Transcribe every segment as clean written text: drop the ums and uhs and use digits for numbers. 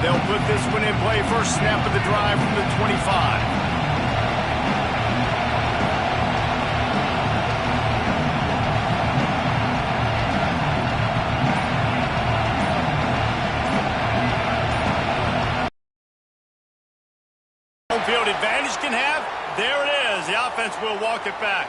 They'll put this one in play. First snap of the drive from the 25. Field advantage can have. There it is. The offense will walk it back.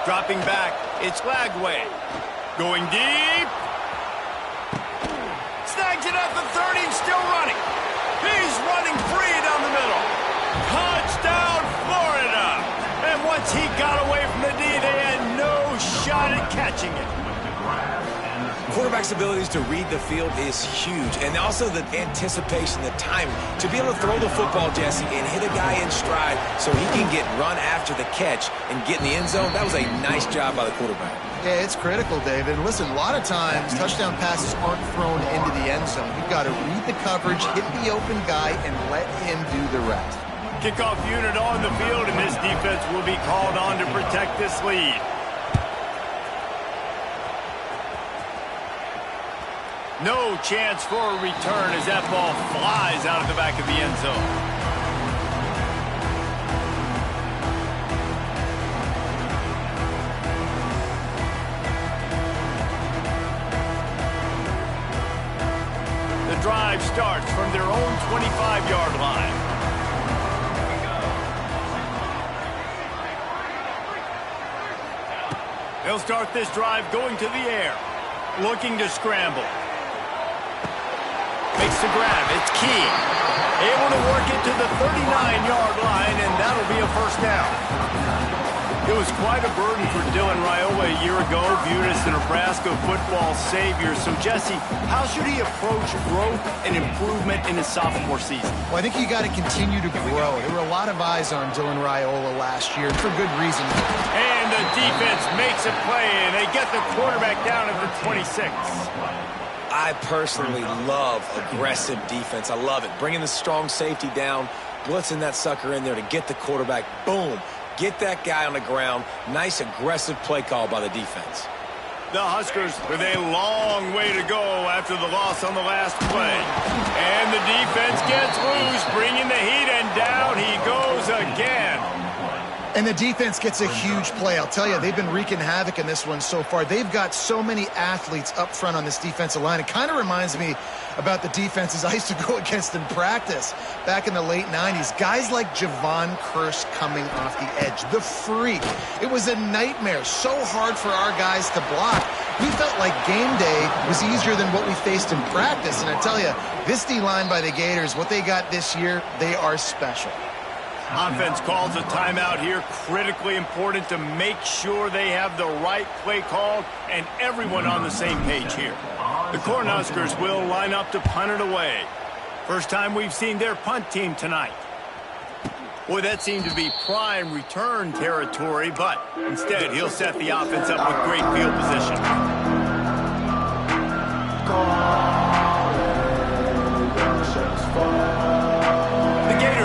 Dropping back, it's Lagway. Going deep. Snags it at the 30, still running. He's running free down the middle. Touchdown, Florida. And once he got away from the D, they had no shot at catching it. Quarterback's abilities to read the field is huge, and also the anticipation, the timing. To be able to throw the football, Jesse, and hit a guy in stride so he can get run after the catch and get in the end zone, that was a nice job by the quarterback. Yeah, it's critical, David. And listen, a lot of times touchdown passes aren't thrown into the end zone. You've got to read the coverage, hit the open guy, and let him do the rest. Kickoff unit on the field, and this defense will be called on to protect this lead. No chance for a return as that ball flies out of the back of the end zone. The drive starts from their own 25-yard line. They'll start this drive going to the air, looking to scramble. Makes the grab. It's key. Able to work it to the 39-yard line, and that'll be a first down. It was quite a burden for Dylan Raiola a year ago, viewed as the Nebraska football savior. So, Jesse, how should he approach growth and improvement in his sophomore season? Well, I think you got to continue to grow. There were a lot of eyes on Dylan Raiola last year, for good reason. And the defense makes a play, and they get the quarterback down at the 26. I personally love aggressive defense. I love it. Bringing the strong safety down, blitzing that sucker in there to get the quarterback. Boom. Get that guy on the ground. Nice aggressive play call by the defense. The Huskers with a long way to go after the loss on the last play. And the defense gets loose, bringing the heat, and down he goes again. And the defense gets a huge play. I'll tell you, they've been wreaking havoc in this one so far. They've got so many athletes up front on this defensive line. It kind of reminds me about the defenses I used to go against in practice back in the late 90s. Guys like Javon Curse coming off the edge. The freak. It was a nightmare. So hard for our guys to block. We felt like game day was easier than what we faced in practice. And I tell you, this D-line by the Gators, what they got this year, they are special. Offense calls a timeout here. Critically important to make sure they have the right play called and everyone on the same page here. The Cornhuskers will line up to punt it away. First time we've seen their punt team tonight. Boy, that seemed to be prime return territory, but instead he'll set the offense up with great field position.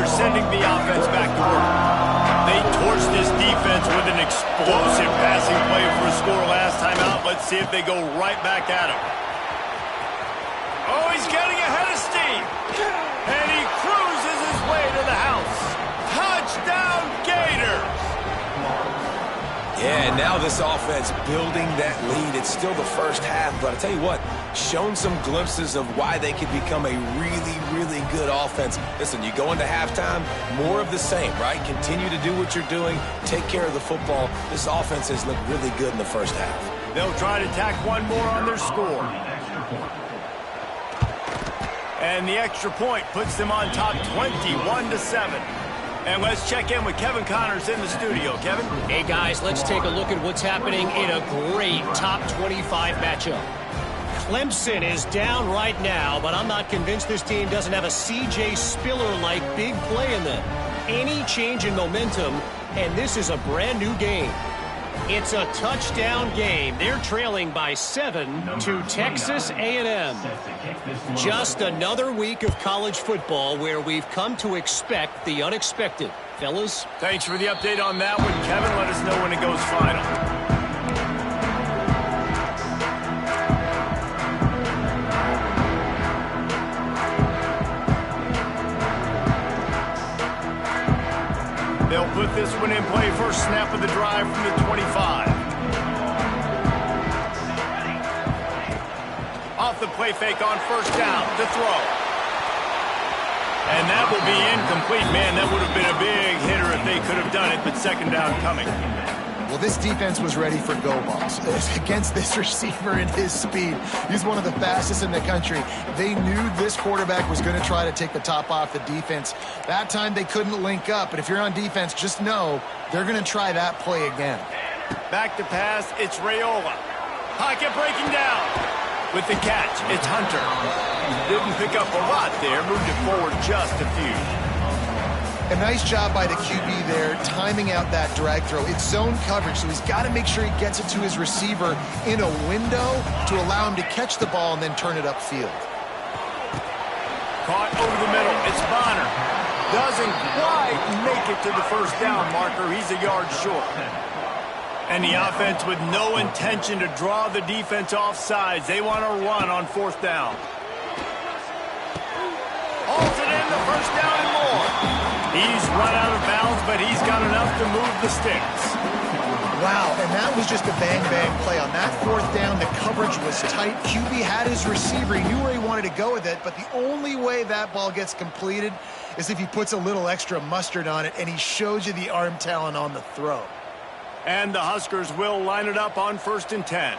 Sending the offense back to work. They torched this defense with an explosive passing play for a score last time out. Let's see if they go right back at him. Oh, he's getting ahead of steam. And he cruises his way to the house. Touchdown, Gators! Yeah, now this offense building that lead. It's still the first half, but I tell you what, shown some glimpses of why they could become a really, really good offense. Listen, you go into halftime, more of the same, right? Continue to do what you're doing, take care of the football. This offense has looked really good in the first half. They'll try to tack one more on their score. And the extra point puts them on top 21-7. And let's check in with Kevin Connors in the studio. Kevin? Hey, guys, let's take a look at what's happening in a great top 25 matchup. Clemson is down right now, but I'm not convinced this team doesn't have a C.J. Spiller-like big play in them. Any change in momentum, and this is a brand new game. It's a touchdown game. They're trailing by 7 to Texas A&M. Just another week of college football where we've come to expect the unexpected. Fellas? Thanks for the update on that one, Kevin. Let us know when it goes final. They'll put this one in play. First snap of the drive from the 25. Off the play fake on first down to throw. And that will be incomplete. Man, that would have been a big hitter if they could have done it, but second down coming. Well, this defense was ready for go balls against this receiver and his speed. He's one of the fastest in the country. They knew this quarterback was going to try to take the top off the defense. That time they couldn't link up, but if you're on defense, just know they're going to try that play again. Back to pass, it's Raiola. Pocket breaking down. With the catch, it's Hunter. Didn't pick up a lot there, moved it forward just a few. A nice job by the QB there, timing out that drag throw. It's zone coverage, so he's got to make sure he gets it to his receiver in a window to allow him to catch the ball and then turn it upfield. Caught over the middle. It's Bonner. Doesn't quite make it to the first down marker. He's a yard short. And the offense with no intention to draw the defense off sides. They want to run on fourth down. Halted in the first down and more. He's run out of bounds, but he's got enough to move the sticks. Wow, and that was just a bang-bang play. On that fourth down, the coverage was tight. QB had his receiver. He knew where he wanted to go with it, but the only way that ball gets completed is if he puts a little extra mustard on it, and he shows you the arm talent on the throw. And the Huskers will line it up on 1st and 10.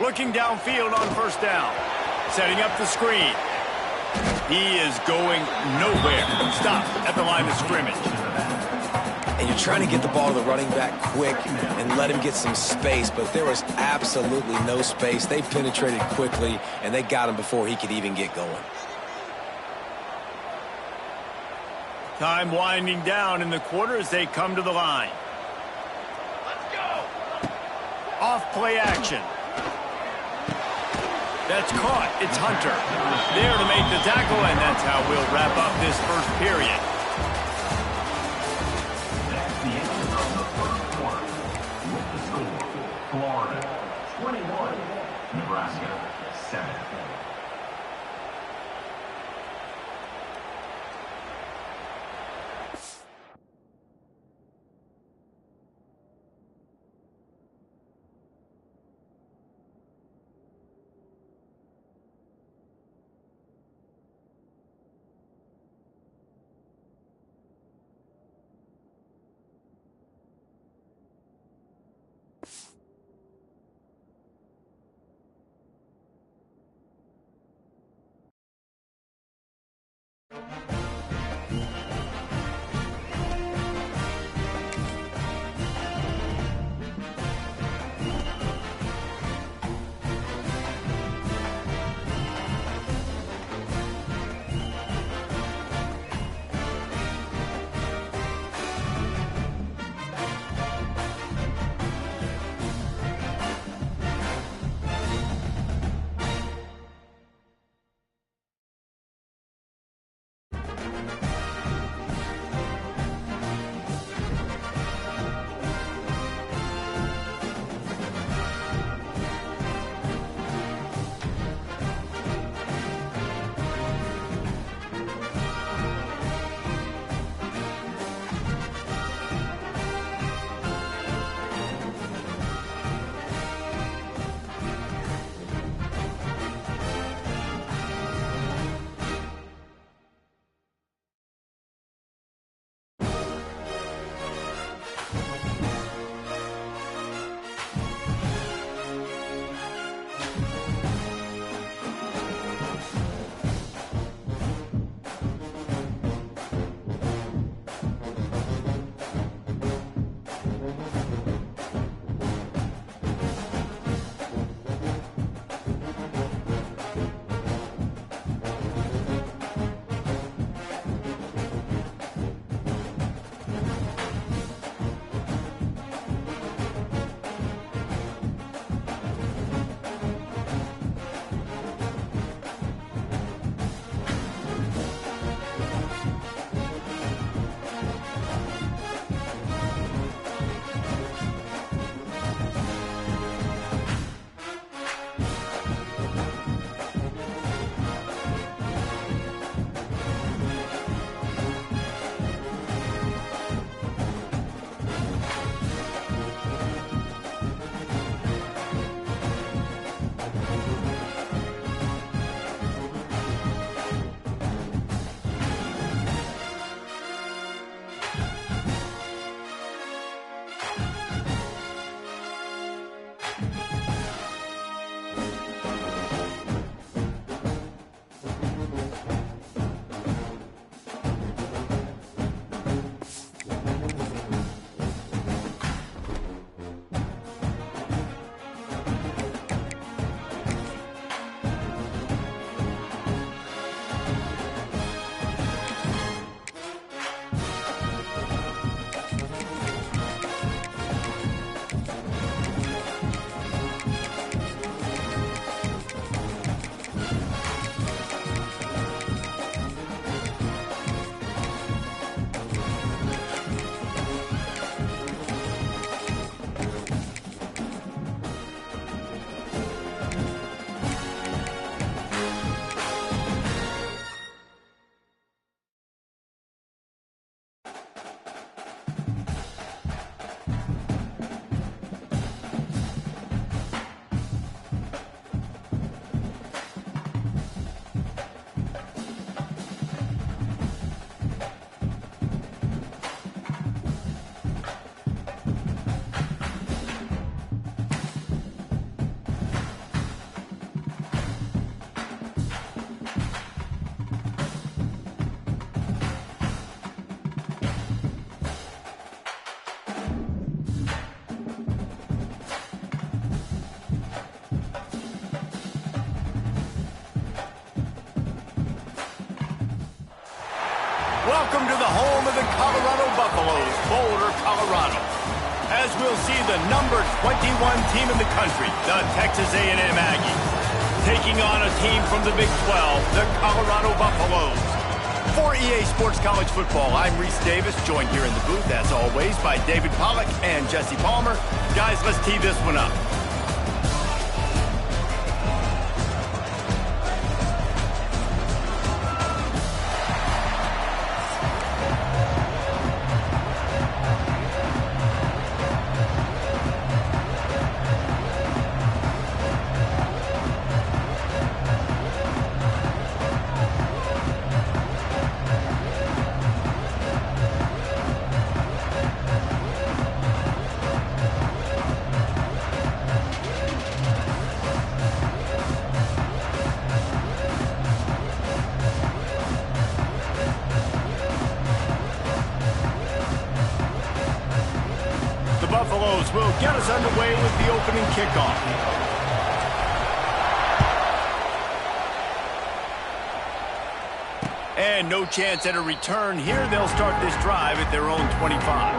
Looking downfield on first down. Setting up the screen. He is going nowhere. Stop at the line of scrimmage. And you're trying to get the ball to the running back quick and let him get some space, but there was absolutely no space. They penetrated quickly, and they got him before he could even get going. Time winding down in the quarter as they come to the line. Let's go. Off play action. That's caught. It's Hunter. There to make the tackle, and that's how we'll wrap up this first period. That's the end of the first quarter. With the score, Florida 21, Nebraska 7. Welcome to the home of the Colorado Buffaloes, Boulder, Colorado. As we'll see the number 21 team in the country, the Texas A&M Aggies, taking on a team from the Big 12, the Colorado Buffaloes. For EA Sports College Football, I'm Reese Davis, joined here in the booth, as always, by David Pollack and Jesse Palmer. Guys, let's tee this one up. Buffaloes will get us underway with the opening kickoff. And no chance at a return here. They'll start this drive at their own 25.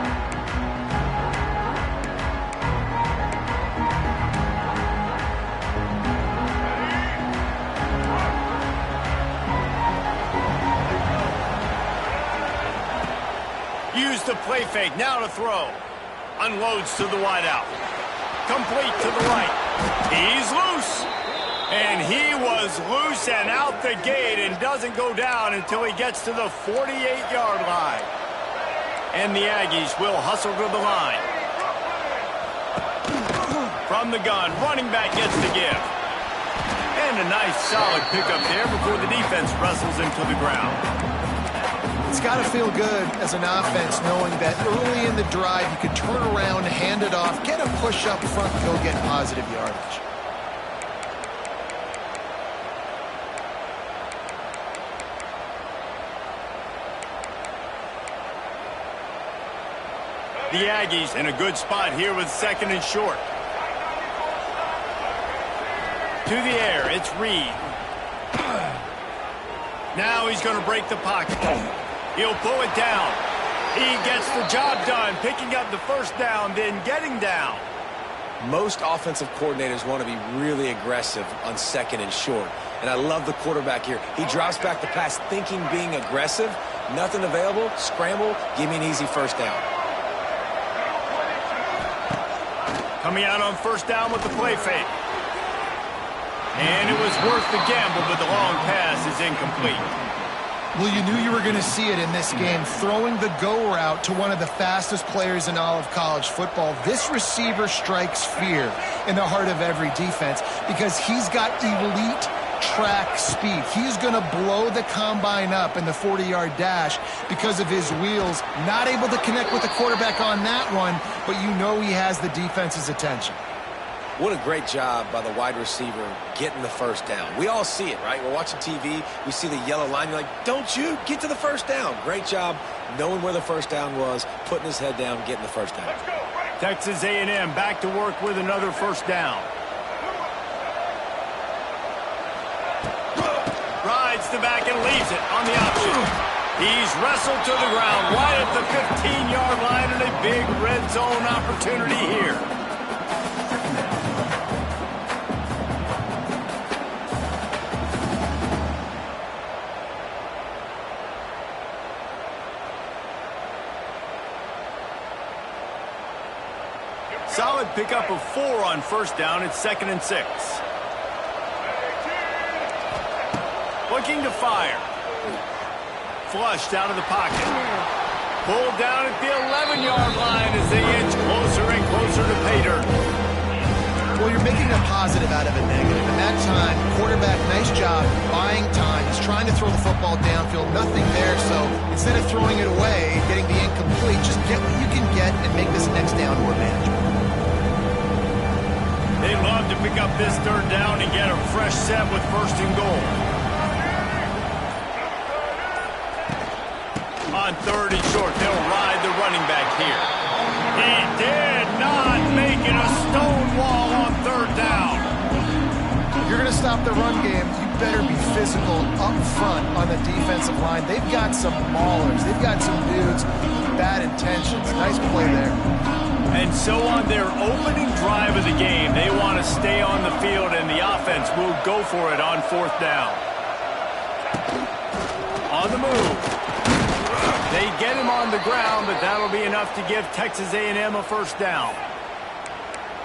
Use the play fake, now to throw. Unloads to the wideout. Complete to the right. He's loose. And he was loose and out the gate and doesn't go down until he gets to the 48-yard line. And the Aggies will hustle to the line. From the gun, running back gets the give. And a nice solid pickup there before the defense wrestles him to the ground. It's got to feel good as an offense knowing that early in the drive you can turn around, hand it off, get a push up front, and go get positive yardage. The Aggies in a good spot here with 2nd and short. To the air, it's Reed. Now he's going to break the pocket. He'll pull it down. He gets the job done, picking up the first down, then getting down. Most offensive coordinators want to be really aggressive on 2nd and short. And I love the quarterback here. He drops back the pass thinking being aggressive. Nothing available. Scramble. Give me an easy first down. Coming out on first down with the play fake. And it was worth the gamble, but the long pass is incomplete. Well, you knew you were going to see it in this game, throwing the go route to one of the fastest players in all of college football. This receiver strikes fear in the heart of every defense because he's got elite track speed. He's going to blow the combine up in the 40-yard dash because of his wheels. Not able to connect with the quarterback on that one, but you know he has the defense's attention. What a great job by the wide receiver getting the first down. We all see it, right? We're watching TV. We see the yellow line. You're like, don't you get to the first down. Great job knowing where the first down was, putting his head down, getting the first down. Texas A&M back to work with another first down. Rides the back and leaves it on the option. He's wrestled to the ground right at the 15-yard line and a big red zone opportunity here. Solid pickup of 4 on first down. It's 2nd and 6. Looking to fire. Flushed out of the pocket. Pulled down at the 11-yard line as they inch closer and closer to pay dirt. Well, you're making a positive out of a negative. And that time, quarterback, nice job buying time. He's trying to throw the football downfield. Nothing there. So instead of throwing it away, getting the incomplete, just get what you can get and make this next down more manageable. They love to pick up this third down and get a fresh set with 1st and goal. On 3rd and short, they'll ride the running back here. He did not make it a stone wall on 3rd down. If you're going to stop the run game, you better be physical up front on the defensive line. They've got some maulers. They've got some dudes with bad intentions. Nice play there. And so on their opening drive of the game, they want to stay on the field, and the offense will go for it on 4th down. On the move. They get him on the ground, but that'll be enough to give Texas A&M a 1st down.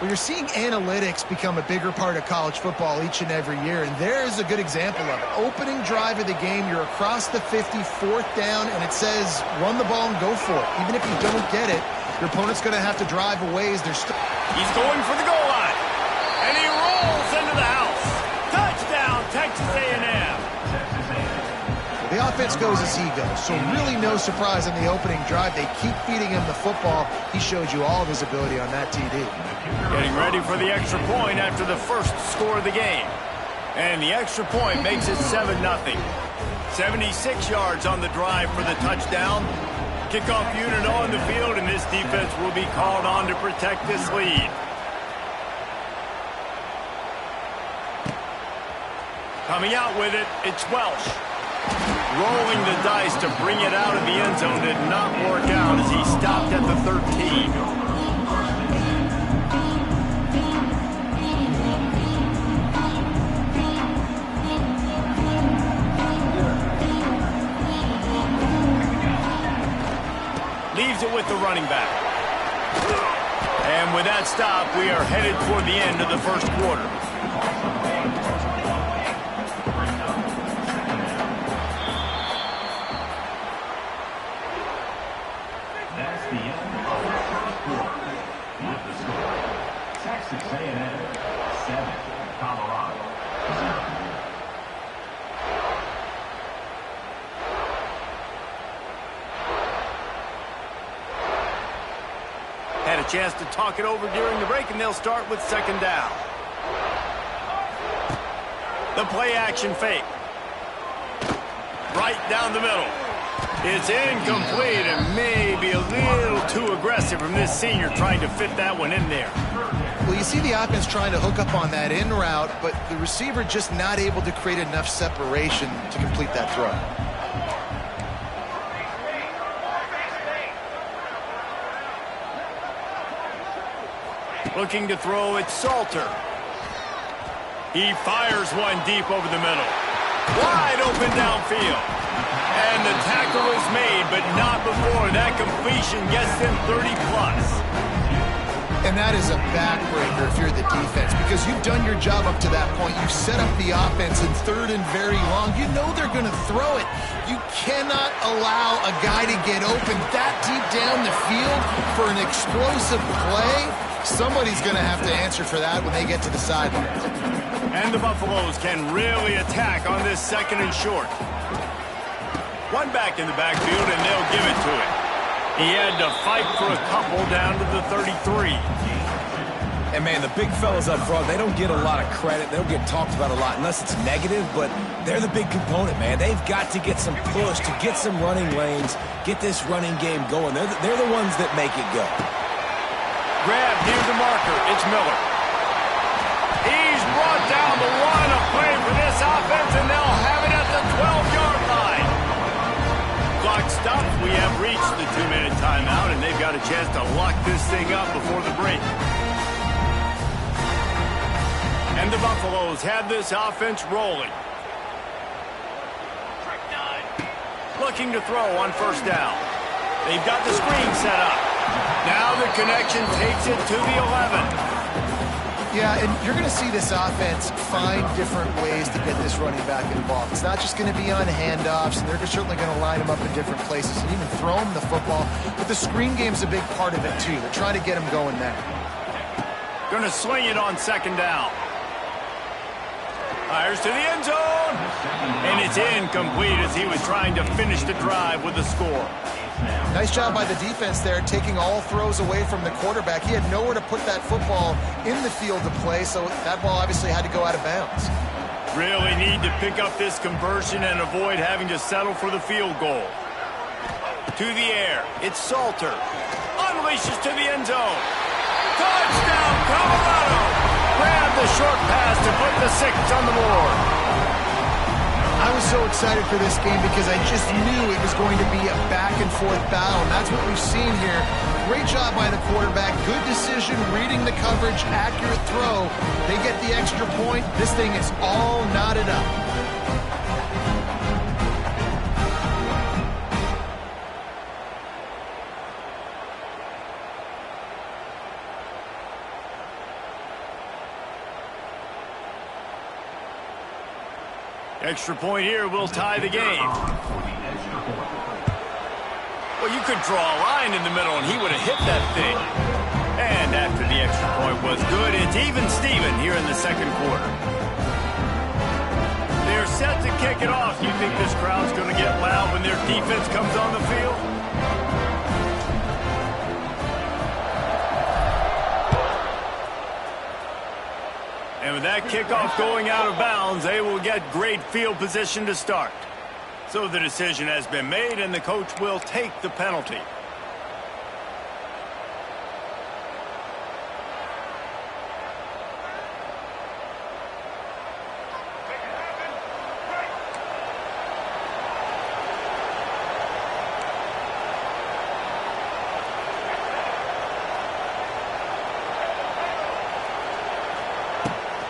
Well, you're seeing analytics become a bigger part of college football each and every year, and there's a good example of it. Opening drive of the game, you're across the 50, 4th down, and it says run the ball and go for it. Even if you don't get it, your opponent's going to have to drive away as they're He's going for the goal line, and he rolls into the house. Touchdown, Texas A&M. The offense goes as he goes, so really no surprise on the opening drive. They keep feeding him the football. He showed you all of his ability on that TD. Getting ready for the extra point after the first score of the game. And the extra point makes it 7-0. 76 yards on the drive for the touchdown. Kickoff unit on the field, and this defense will be called on to protect this lead. Coming out with it, it's Welsh. Rolling the dice to bring it out of the end zone did not work out as he stopped at the 13. Leaves it with the running back. And with that stop, we are headed toward the end of the first quarter. That's the end of the first quarter. With the score, Texas A&M 7, Colorado 0. Had a chance to talk it over during the break, and they'll start with 2nd down. The play action fake. Right down the middle. It's incomplete and maybe a little too aggressive from this senior trying to fit that one in there. Well, you see the offense trying to hook up on that in route, but the receiver just not able to create enough separation to complete that throw. Looking to throw, it's Salter. He fires one deep over the middle. Wide open downfield. And the tackle is made, but not before that completion gets them 30+. And that is a backbreaker if you're the defense, because you've done your job up to that point. You've set up the offense in 3rd and very long. You know they're going to throw it. You cannot allow a guy to get open that deep down the field for an explosive play. Somebody's going to have to answer for that when they get to the sideline. And the Buffaloes can really attack on this 2nd and short. One back in the backfield, and they'll give it to him. He had to fight for a couple down to the 33. And, man, the big fellas up front, they don't get a lot of credit. They don't get talked about a lot unless it's negative, but they're the big component, man. They've got to get some push, to get some running lanes, get this running game going. They're the ones that make it go. Grab near the marker. It's Miller. He's brought down the line of play for this offense, and they'll have it at the 12-yard line. Clock stops. We have reached the 2-minute timeout, and they've got a chance to lock this thing up before the break. And the Buffaloes have this offense rolling. Looking to throw on 1st down. They've got the screen set up. Now the connection takes it to the 11. Yeah, and you're going to see this offense find different ways to get this running back involved. It's not just going to be on handoffs, and they're certainly going to line him up in different places and even throw him the football. But the screen game's a big part of it, too. They're trying to get him going there. Going to sling it on 2nd down. Fires to the end zone. And it's incomplete as he was trying to finish the drive with a score. Nice job by the defense there, taking all throws away from the quarterback. He had nowhere to put that football in the field to play, so that ball obviously had to go out of bounds. Really need to pick up this conversion and avoid having to settle for the field goal. To the air, it's Salter. Unleashes to the end zone. Touchdown, Colorado! Grab the short pass to put the 6 on the board. I was so excited for this game because I just knew it was going to be a back-and-forth battle, and that's what we've seen here. Great job by the quarterback. Good decision, reading the coverage, accurate throw. They get the extra point. This thing is all knotted up. Extra point here will tie the game. Well, you could draw a line in the middle, and he would have hit that thing. And after the extra point was good, it's even Steven here in the second quarter. They're set to kick it off. You think this crowd's going to get loud when their defense comes on the field? And with that kickoff going out of bounds, they will get great field position to start. So the decision has been made, and the coach will take the penalty.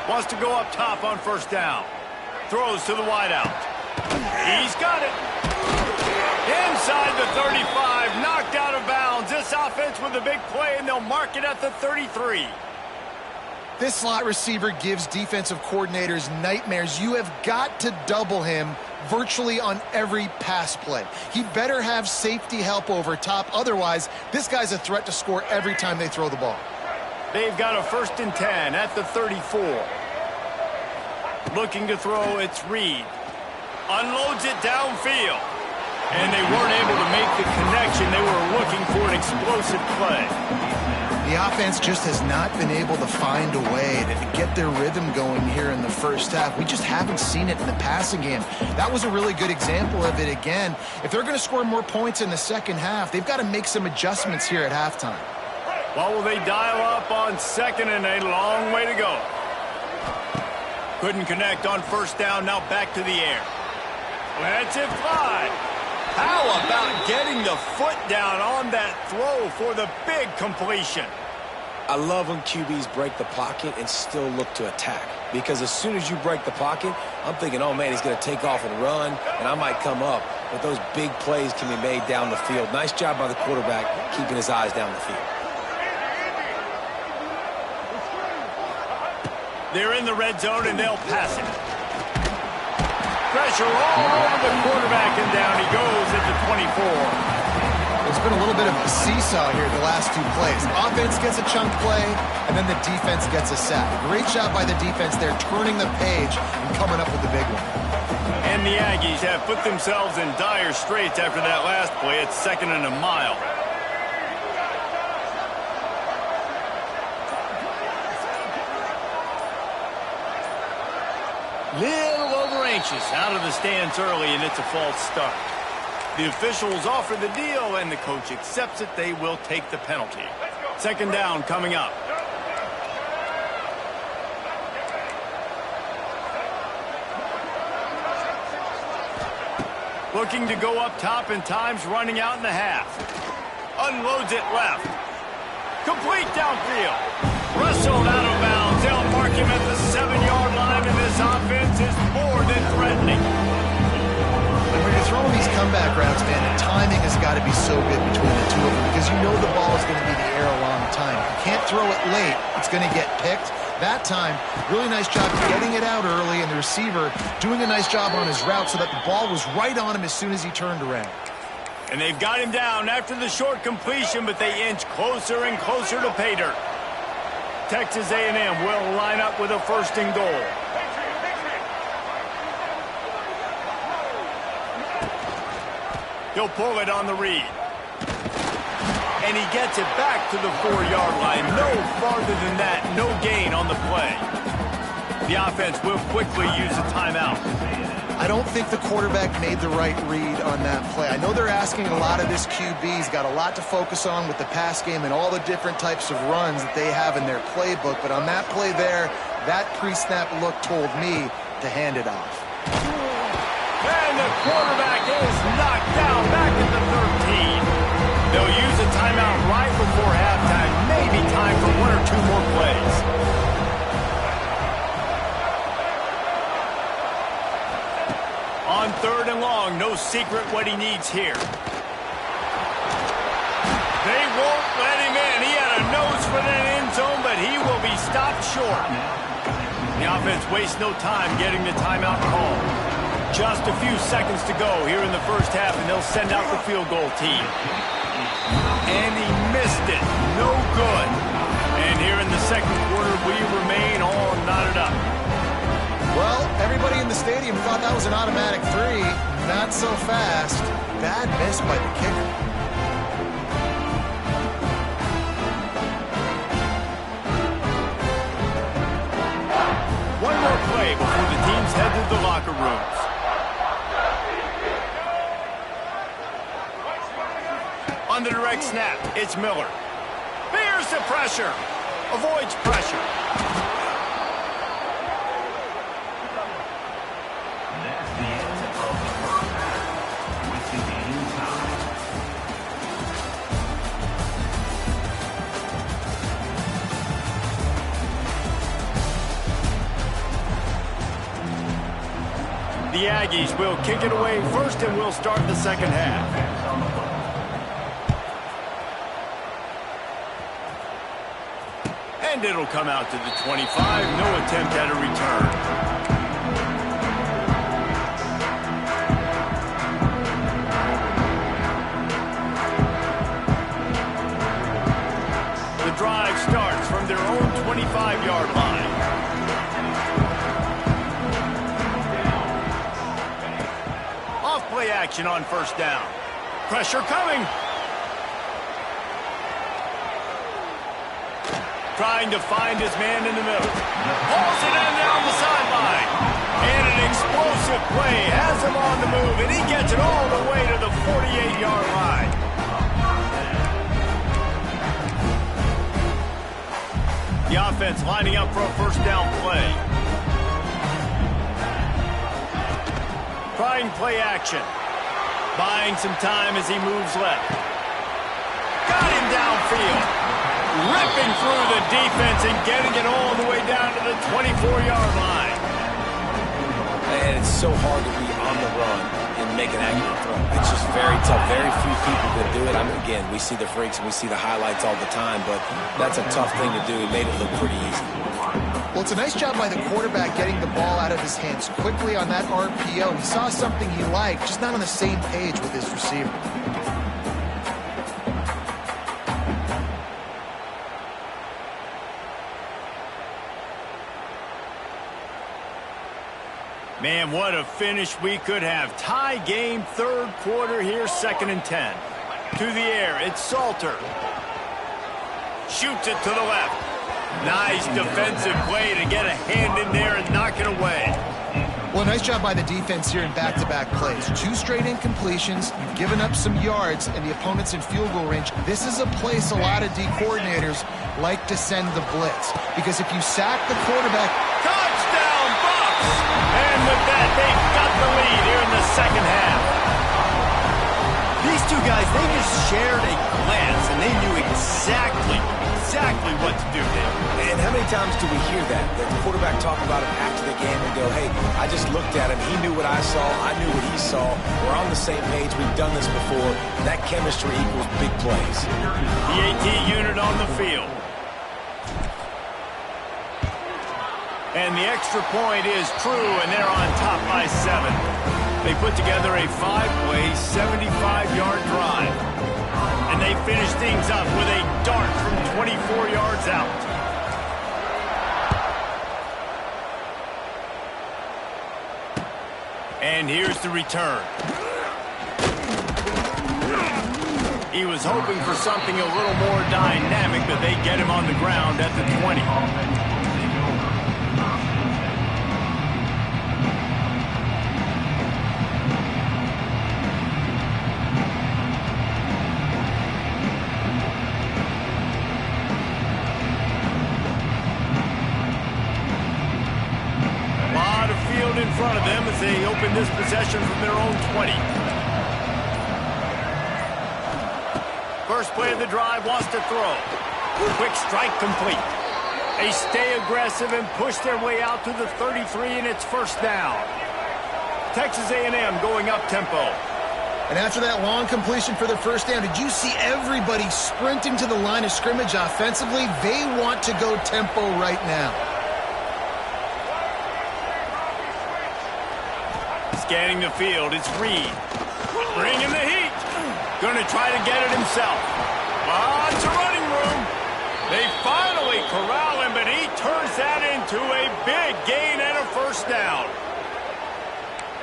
Wants to go up top on first down. Throws to the wideout. He's got it. Inside the 35, knocked out of bounds. This offense with a big play, and they'll mark it at the 33. This slot receiver gives defensive coordinators nightmares. You have got to double him virtually on every pass play. He better have safety help over top. Otherwise, this guy's a threat to score every time they throw the ball. They've got a 1st and 10 at the 34. Looking to throw, it's Reed. Unloads it downfield. And they weren't able to make the connection. They were looking for an explosive play. The offense just has not been able to find a way to get their rhythm going here in the first half. We just haven't seen it in the passing game. That was a really good example of it again. If they're going to score more points in the second half, they've got to make some adjustments here at halftime. Well, will they dial up on 2nd and a long way to go? Couldn't connect on first down, now back to the air. Lets it fly. How about getting the foot down on that throw for the big completion? I love when QBs break the pocket and still look to attack. Because as soon as you break the pocket, I'm thinking, oh, man, he's going to take off and run, and I might come up. But those big plays can be made down the field. Nice job by the quarterback keeping his eyes down the field. They're in the red zone, and they'll pass it. Pressure all over the quarterback, and down he goes at the 24. There's been a little bit of a seesaw here the last two plays. Offense gets a chunk play, and then the defense gets a sack. Great job by the defense there, turning the page and coming up with the big one. And the Aggies have put themselves in dire straits after that last play. It's 2nd and a mile. Little over anxious, out of the stands early, and it's a false start. The officials offer the deal, and the coach accepts it. They will take the penalty. 2nd down coming up. Looking to go up top, and time's running out in the half. Unloads it left. Complete downfield. Wrestled out of bounds. They'll mark him at the 7-yard line, and this offense is more than threatening. When you're throwing these comeback routes, man, the timing has got to be so good between the two of them because you know the ball is going to be in the air a long time. You can't throw it late. It's going to get picked. That time, really nice job getting it out early, and the receiver doing a nice job on his route so that the ball was right on him as soon as he turned around. And they've got him down after the short completion, but they inch closer and closer to pay dirt. Texas A&M will line up with a 1st and goal. He'll pull it on the read. And he gets it back to the 4-yard line. No farther than that. No gain on the play. The offense will quickly use a timeout. I don't think the quarterback made the right read on that play. I know they're asking a lot of this QB. He's got a lot to focus on with the pass game and all the different types of runs that they have in their playbook. But on that play there, that pre-snap look told me to hand it off. quarterback is knocked down back at the 13. They'll use a timeout right before halftime. Maybe time for one or two more plays. On 3rd and long, no secret what he needs here. They won't let him in. He had a nose for the end zone, but he will be stopped short. The offense wastes no time getting the timeout call. Just a few seconds to go here in the first half, and they'll send out the field goal team. And he missed it. No good. And here in the second quarter, we remain all knotted up. Well, everybody in the stadium thought that was an automatic 3. Not so fast. Bad miss by the kicker. One more play before the teams head to the locker rooms. On the direct snap, it's Miller. Fears the pressure. Avoids pressure. That's the end of the first half. With the game tied. The Aggies will kick it away first, and we'll start the second half. And it'll come out to the 25. No attempt at a return. The drive starts from their own 25-yard line. Off-play action on first down. Pressure coming. Trying to find his man in the middle. Pulls it in down the sideline. And an explosive play has him on the move, and he gets it all the way to the 48-yard line. The offense lining up for a first down play. Trying play action. Buying some time as he moves left. Got him downfield. Ripping through the defense and getting it all the way down to the 24-yard line. And it's so hard to be on the run and make an accurate throw. It's just very tough. Very few people can do it. I mean, again, we see the freaks and we see the highlights all the time, but that's a tough thing to do. He made it look pretty easy. Well, it's a nice job by the quarterback getting the ball out of his hands quickly on that RPO. He saw something he liked, just not on the same page with his receiver. Man, what a finish we could have. Tie game, third quarter here, 2nd and 10. To the air, it's Salter. Shoots it to the left. Nice defensive play to get a hand in there and knock it away. Well, nice job by the defense here in back-to-back plays. 2 straight incompletions. You've given up some yards, and the opponent's in field goal range. This is a place a lot of D coordinators like to send the blitz. Because if you sack the quarterback... Touchdown, Bucks! And with that, they've got the lead here in the second half. These two guys, they just shared a glance, and they knew exactly what to do there. And how many times do we hear that? The quarterback talk about it after the game and go, hey, I just looked at him. He knew what I saw. I knew what he saw. We're on the same page. We've done this before. That chemistry equals big plays. The AT unit on the field. And the extra point is true, and they're on top by 7. They put together a 5-play, 75-yard drive. And they finish things up with a dart from 24 yards out. And here's the return. He was hoping for something a little more dynamic, but they get him on the ground at the 20. In front of them as as they open this possession from their own 20. First play of the drive, wants to throw. Quick strike complete. They stay aggressive and push their way out to the 33, and it's first down. Texas A&M going up tempo. And after that long completion for the first down, did you see everybody sprinting to the line of scrimmage offensively? They want to go tempo right now. Scanning the field, it's Reed. Bringing the heat. Going to try to get it himself. Lots of running room. They finally corral him, but he turns that into a big gain and a first down.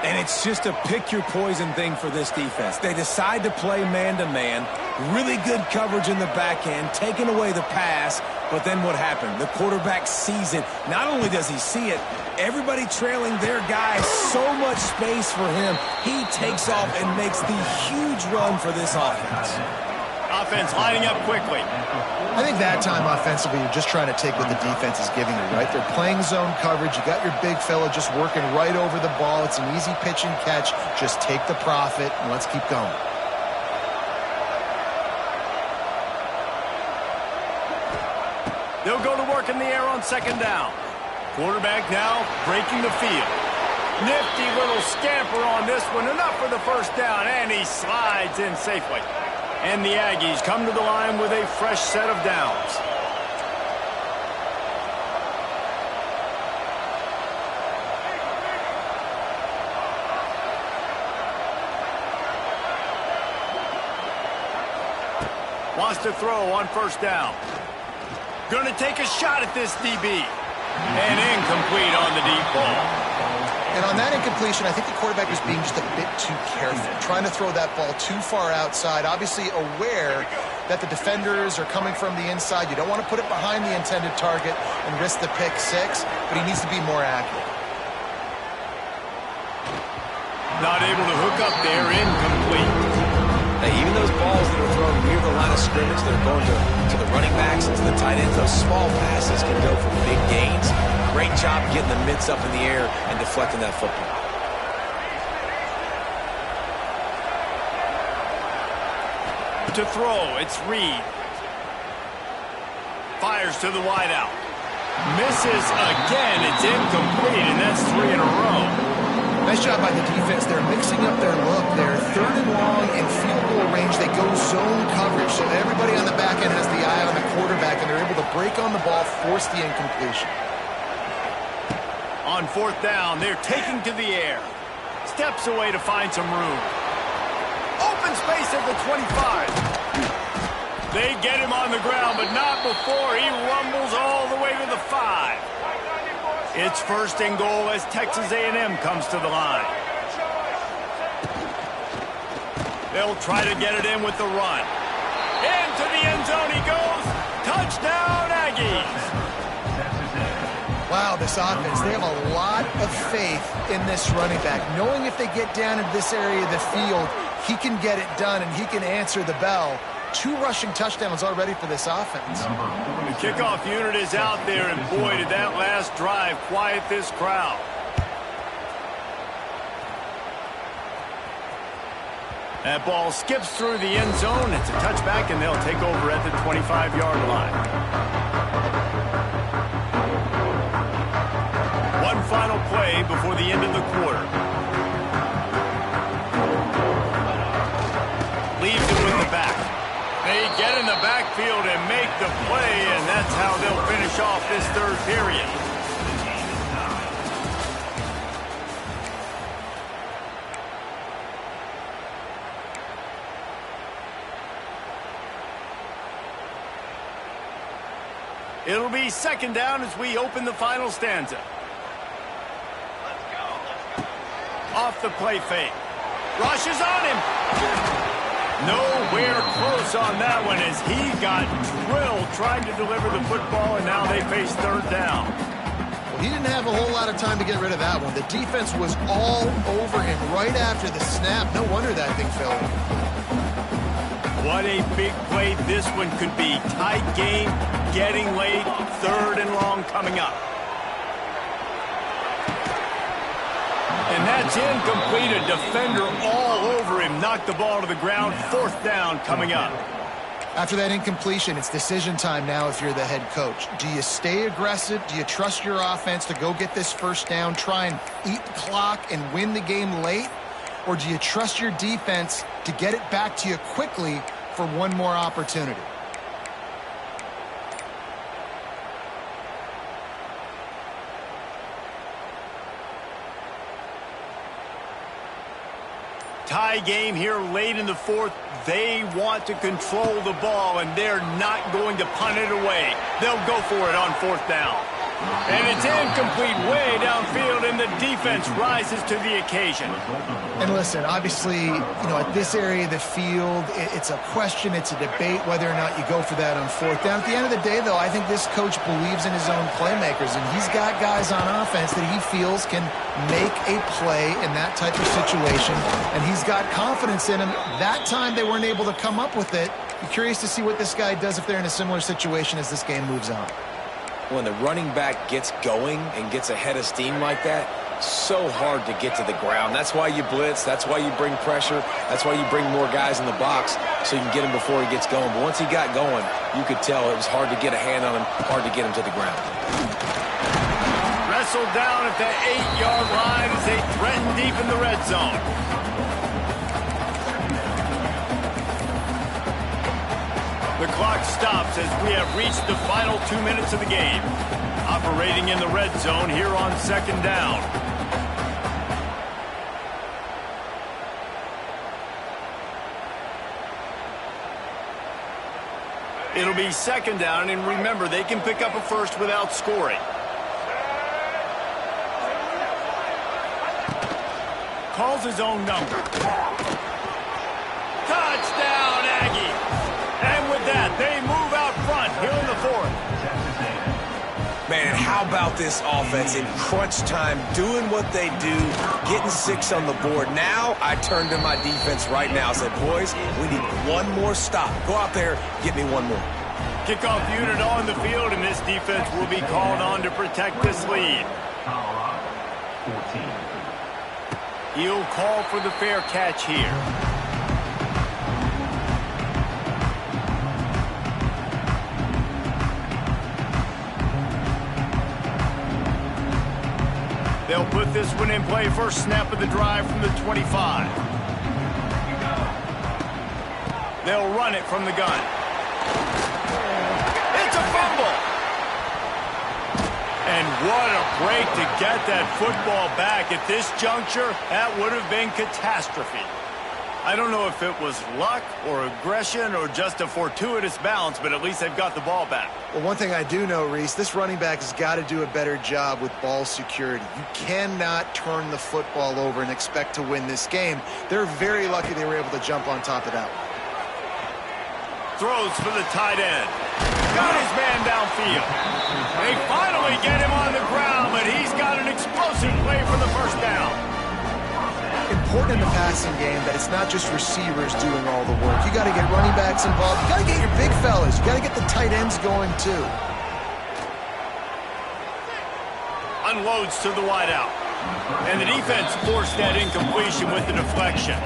And it's just a pick-your-poison thing for this defense. They decide to play man-to-man, really good coverage in the back end, taking away the pass, but then what happened? The quarterback sees it. Not only does he see it, everybody trailing their guy, so much space for him. He takes off and makes the huge run for this offense. Offense lining up quickly. I think that time offensively, you're just trying to take what the defense is giving you, right? They're playing zone coverage. You got your big fella just working right over the ball. It's an easy pitch and catch. Just take the profit, and let's keep going. They'll go to work in the air on second down. Quarterback now breaking the field. Nifty little scamper on this one. Enough for the first down, and he slides in safely. And the Aggies come to the line with a fresh set of downs. Wants to throw on first down. Going to take a shot at this DB. And incomplete on the deep ball. And on that incompletion, I think the quarterback was being just a bit too careful, trying to throw that ball too far outside, obviously aware that the defenders are coming from the inside. You don't want to put it behind the intended target and risk the pick six, but he needs to be more accurate. Not able to hook up there, incomplete. Now, even those balls that are thrown near the line of scrimmage, they're going to the running backs and to the tight ends. Those small passes can go for big gains. Great job getting the mitts up in the air and deflecting that football. To throw, it's Reed. Fires to the wideout. Misses again, it's incomplete, and that's 3 in a row. Nice job by the defense. They're mixing up their look. They're third and long in field goal range. They go zone coverage, so everybody on the back end has the eye on the quarterback, and they're able to break on the ball, force the incompletion. On fourth down, they're taking to the air. Steps away to find some room. Open space at the 25. They get him on the ground, but not before he rumbles all the way to the 5. It's first and goal as Texas A&M comes to the line. They'll try to get it in with the run. Into the end zone he goes. Touchdown, Aggies. Wow, this offense, they have a lot of faith in this running back. Knowing if they get down in this area of the field, he can get it done and he can answer the bell. 2 rushing touchdowns already for this offense. The kickoff unit is out there, and boy, did that last drive quiet this crowd. That ball skips through the end zone. It's a touchback, and they'll take over at the 25-yard line. One final play before the end of the quarter. Leaves it with the back. They get in the backfield and make the play, and that's how they'll finish off this third period. It'll be second down as we open the final stanza. Off the play fake. Rushes on him. Nowhere close on that one as he got drilled trying to deliver the football, and now they face third down. Well, he didn't have a whole lot of time to get rid of that one. The defense was all over him right after the snap. No wonder that thing fell. What a big play this one could be. Tight game, getting late, third and long coming up. And That's incomplete. A defender all over him. Knocked the ball to the ground. 4th down coming up. After that incompletion, it's decision time now if you're the head coach. Do you stay aggressive? Do you trust your offense to go get this 1st down, try and eat the clock and win the game late? Or do you trust your defense to get it back to you quickly for one more opportunity? Tie game here late in the 4th. They want to control the ball, and they're not going to punt it away. They'll go for it on 4th down. And it's incomplete way downfield, and the defense rises to the occasion. And listen, obviously, at this area of the field, it's a question, it's a debate whether or not you go for that on 4th down. At the end of the day, though, I think this coach believes in his own playmakers, and he's got guys on offense that he feels can make a play in that type of situation, and he's got confidence in them. That time they weren't able to come up with it. Be curious to see what this guy does if they're in a similar situation as this game moves on. When the running back gets going and gets ahead of steam like that, so hard to get to the ground. That's why you blitz. That's why you bring pressure. That's why you bring more guys in the box so you can get him before he gets going. But once he got going, you could tell it was hard to get a hand on him, hard to get him to the ground. Wrestled down at the 8-yard line as they threaten deep in the red zone. The clock stops as we have reached the final 2 minutes of the game. Operating in the red zone here on 2nd down. It'll be 2nd down, and remember, they can pick up a first without scoring. Calls his own number. Touchdown, Aggie! And with that, they move out front here in the 4th. Man, how about this offense in crunch time, doing what they do, getting 6 on the board. Now I turn to my defense right now. I said, boys, we need one more stop. Go out there, get me one more. Kickoff unit on the field, and this defense will be called on to protect this lead. Colorado, 14. He'll call for the fair catch here. They'll put this one in play. First snap of the drive from the 25. They'll run it from the gun. It's a fumble. And what a break to get that football back. At this juncture, that would have been catastrophe. I don't know if it was luck or aggression or just a fortuitous bounce, but at least they've got the ball back. Well, one thing I do know, Reese, this running back has got to do a better job with ball security. You cannot turn the football over and expect to win this game. They're very lucky they were able to jump on top of that one. Throws for the tight end. Got his man downfield. They finally get him on the ground, but he's got an explosive play for the 1st down. Important in the passing game that it's not just receivers doing all the work. You got to get running backs involved. You got to get your big fellas. You got to get the tight ends going too. Unloads to the wideout. And the defense forced that incompletion with the deflection.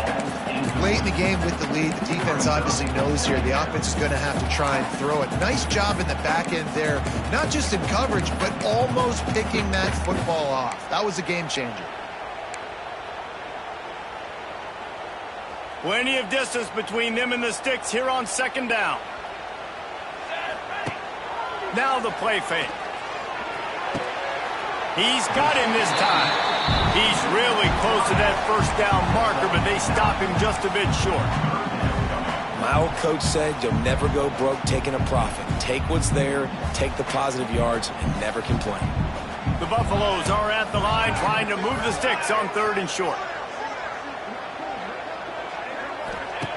Late in the game with the lead, the defense obviously knows here the offense is going to have to try and throw it. Nice job in the back end there, not just in coverage, but almost picking that football off. That was a game changer. Plenty of distance between them and the sticks here on 2nd down. Now the play fake. He's got him this time. He's really close to that 1st down marker, but they stop him just a bit short. My old coach said you'll never go broke taking a profit. Take what's there, take the positive yards, and never complain. The Buffaloes are at the line trying to move the sticks on 3rd and short.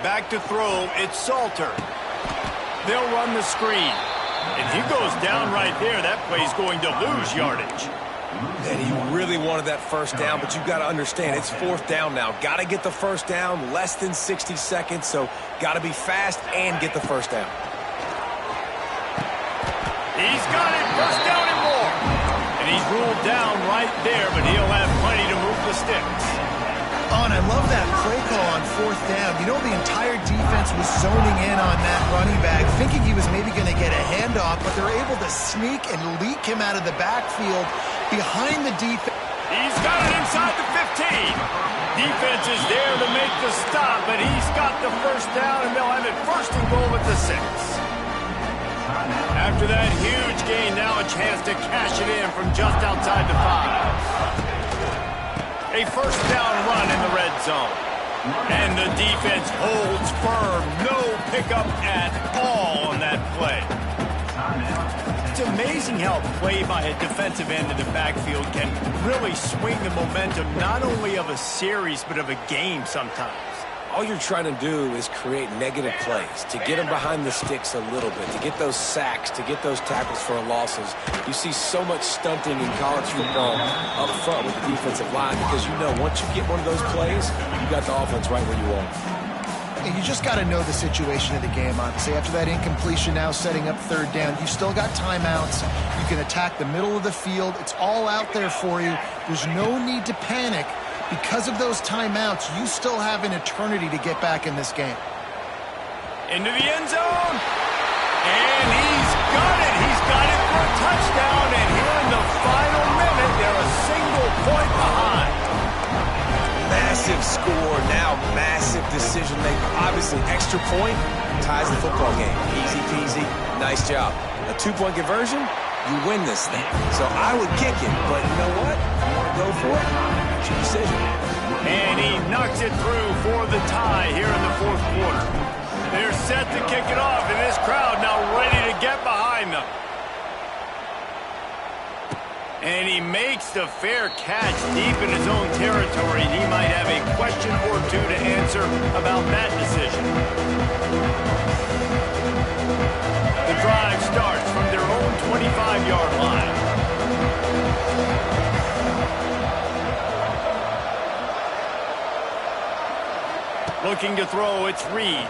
Back to throw, it's Salter. They'll run the screen. And he goes down right there. That play's going to lose yardage. And he really wanted that 1st down, but you've got to understand, it's 4th down now. Got to get the 1st down, less than 60 seconds, so got to be fast and get the 1st down. He's got it, 1st down and more. And he's ruled down right there, but he'll have plenty to move the the sticks. Oh, and I love that play call on 4th down. You know, the entire defense was zoning in on that running back, thinking he was maybe going to get a handoff, but they're able to sneak and leak him out of the backfield behind the defense. He's got it inside the 15. Defense is there to make the stop, but he's got the first down, and they'll have it first and goal at the 6. After that huge gain, now a chance to cash it in from just outside the 5. A first down run in the red zone. And the defense holds firm. No pickup at all on that play. It's amazing how a play by a defensive end in the backfield can really swing the momentum not only of a series but of a game sometimes. All you're trying to do is create negative plays, to get them behind the sticks a little bit, to get those sacks, to get those tackles for losses. You see so much stunting in college football up front with the defensive line because you know once you get one of those plays, you got the offense right where you want it. And you just got to know the situation of the game, obviously. After that incompletion, now setting up 3rd down, you've still got timeouts. You can attack the middle of the field. It's all out there for you. There's no need to panic. Because of those timeouts, you still have an eternity to get back in this game. Into the end zone. And he's got it. He's got it for a touchdown. And here in the final minute, they're a single point behind. Massive score, now massive decision making. Obviously, extra point ties the football game. Easy peasy, nice job. A 2-point conversion, you win this thing. So I would kick it, but you know what? If you want to go for it, it's your decision. And he knocks it through for the tie here in the 4th quarter. They're set to kick it off, and this crowd now ready to get behind them. And he makes the fair catch deep in his own territory. He might have a question or two to answer about that decision. The drive starts from their own 25-yard line. Looking to throw, it's Reed.